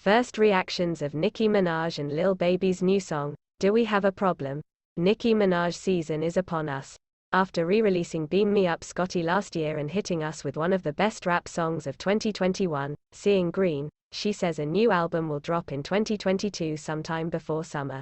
First reactions of Nicki Minaj and Lil Baby's new song, Do We Have a Problem? Nicki Minaj season is upon us. After re-releasing Beam Me Up Scotty last year and hitting us with one of the best rap songs of 2021, Seeing Green, she says a new album will drop in 2022 sometime before summer.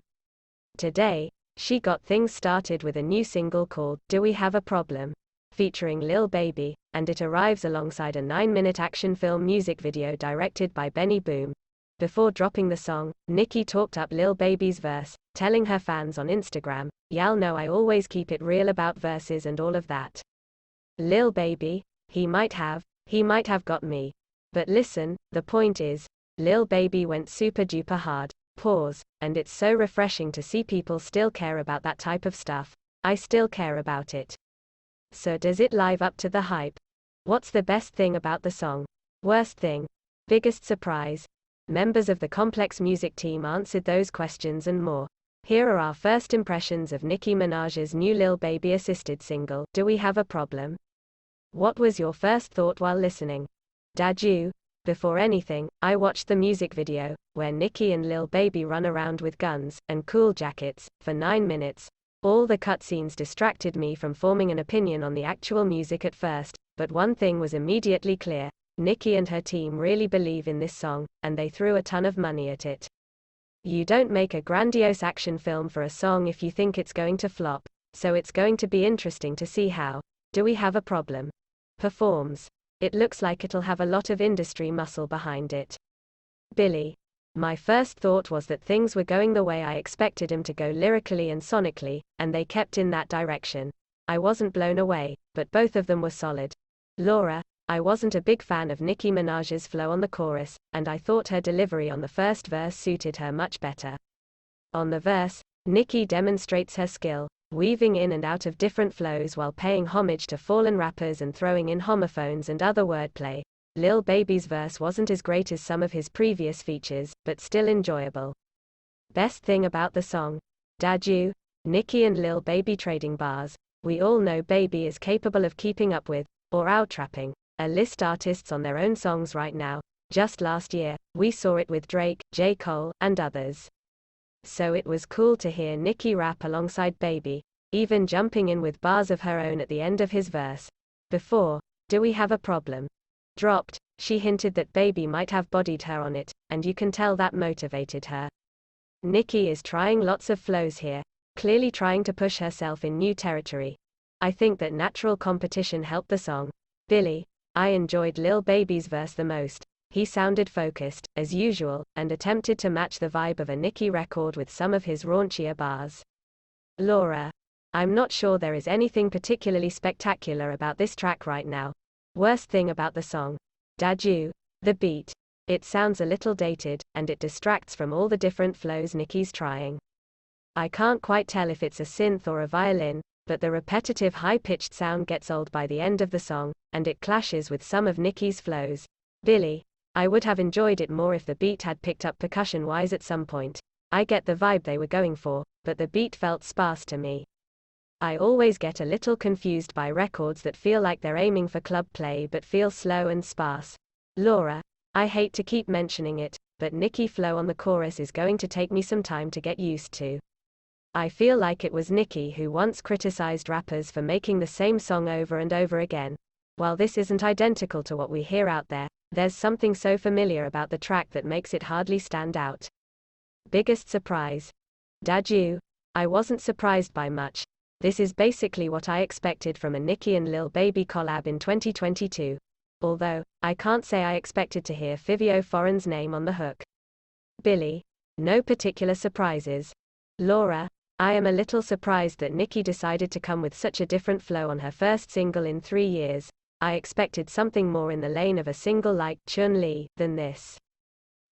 Today, she got things started with a new single called Do We Have a Problem? Featuring Lil Baby, and it arrives alongside a 9-minute action film music video directed by Benny Boom. Before dropping the song, Nicki talked up Lil Baby's verse, telling her fans on Instagram, "Y'all know I always keep it real about verses and all of that. Lil Baby, he might have got me. But listen, the point is, Lil Baby went super-duper hard, and it's so refreshing to see people still care about that type of stuff. I still care about it. So does it live up to the hype? What's the best thing about the song? Worst thing? Biggest surprise?" Members of the Complex Music team answered those questions and more. Here are our first impressions of Nicki Minaj's new Lil Baby-assisted single, Do We Have a Problem? What was your first thought while listening? Dadju? Before anything, I watched the music video, where Nicki and Lil Baby run around with guns and cool jackets, for 9 minutes. All the cutscenes distracted me from forming an opinion on the actual music at first, but one thing was immediately clear. Nicki and her team really believe in this song, and they threw a ton of money at it. You don't make a grandiose action film for a song if you think it's going to flop, so it's going to be interesting to see how Do We Have a Problem? Performs. It looks like it'll have a lot of industry muscle behind it. Billy. My first thought was that things were going the way I expected him to go lyrically and sonically, and they kept in that direction. I wasn't blown away, but both of them were solid. Laura. I wasn't a big fan of Nicki Minaj's flow on the chorus, and I thought her delivery on the first verse suited her much better. On the verse, Nicki demonstrates her skill, weaving in and out of different flows while paying homage to fallen rappers and throwing in homophones and other wordplay. Lil Baby's verse wasn't as great as some of his previous features, but still enjoyable. Best thing about the song? Dadju? Nicki and Lil Baby trading bars. We all know Baby is capable of keeping up with, or out-rapping, list artists on their own songs right now. Just last year, we saw it with Drake, J. Cole, and others. So it was cool to hear Nicki rap alongside Baby, even jumping in with bars of her own at the end of his verse. Before Do We Have a Problem? Dropped, she hinted that Baby might have bodied her on it, and you can tell that motivated her. Nicki is trying lots of flows here, clearly trying to push herself in new territory. I think that natural competition helped the song. Billy. I enjoyed Lil Baby's verse the most. He sounded focused, as usual, and attempted to match the vibe of a Nicki record with some of his raunchier bars. Laura. I'm not sure there is anything particularly spectacular about this track right now. Worst thing about the song? Dadju? The beat. It sounds a little dated, and it distracts from all the different flows Nicki's trying. I can't quite tell if it's a synth or a violin, but the repetitive high-pitched sound gets old by the end of the song, and it clashes with some of Nicki's flows. Billy. I would have enjoyed it more if the beat had picked up percussion-wise at some point. I get the vibe they were going for, but the beat felt sparse to me. I always get a little confused by records that feel like they're aiming for club play but feel slow and sparse. Laura. I hate to keep mentioning it, but Nicki flow on the chorus is going to take me some time to get used to. I feel like it was Nicki who once criticized rappers for making the same song over and over again. While this isn't identical to what we hear out there, there's something so familiar about the track that makes it hardly stand out. Biggest surprise? Dadju? I wasn't surprised by much. This is basically what I expected from a Nicki and Lil Baby collab in 2022. Although, I can't say I expected to hear Fivio Foreign's name on the hook. Billy. No particular surprises. Laura. I am a little surprised that Nicki decided to come with such a different flow on her first single in 3 years. I expected something more in the lane of a single like Chun-Li than this.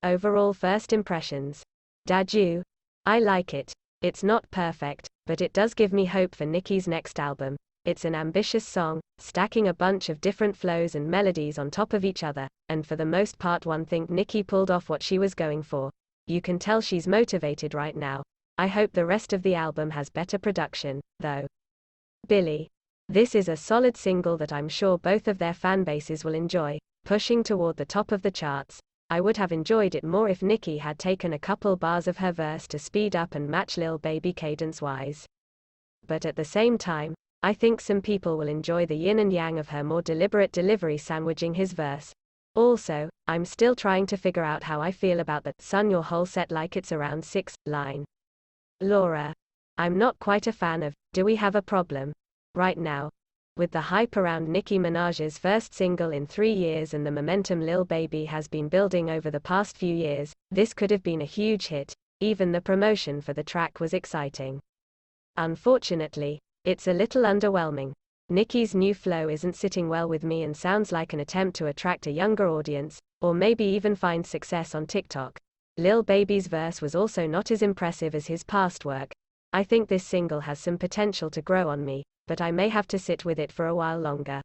Overall first impressions. Dadju? I like it. It's not perfect, but it does give me hope for Nicki's next album. It's an ambitious song, stacking a bunch of different flows and melodies on top of each other, and for the most part one thing Nicki pulled off what she was going for. You can tell she's motivated right now. I hope the rest of the album has better production, though. Billy. This is a solid single that I'm sure both of their fan bases will enjoy, pushing toward the top of the charts. I would have enjoyed it more if Nicki had taken a couple bars of her verse to speed up and match Lil Baby cadence-wise. But at the same time, I think some people will enjoy the yin and yang of her more deliberate delivery sandwiching his verse. Also, I'm still trying to figure out how I feel about the "son your whole set like it's around 6" line. Laura. I'm not quite a fan of "Do we have a problem?" right now. With the hype around Nicki Minaj's first single in 3 years and the momentum Lil Baby has been building over the past few years, this could have been a huge hit. Even the promotion for the track was exciting. Unfortunately, it's a little underwhelming. Nicki's new flow isn't sitting well with me and sounds like an attempt to attract a younger audience, or maybe even find success on TikTok. Lil Baby's verse was also not as impressive as his past work. I think this single has some potential to grow on me, but I may have to sit with it for a while longer.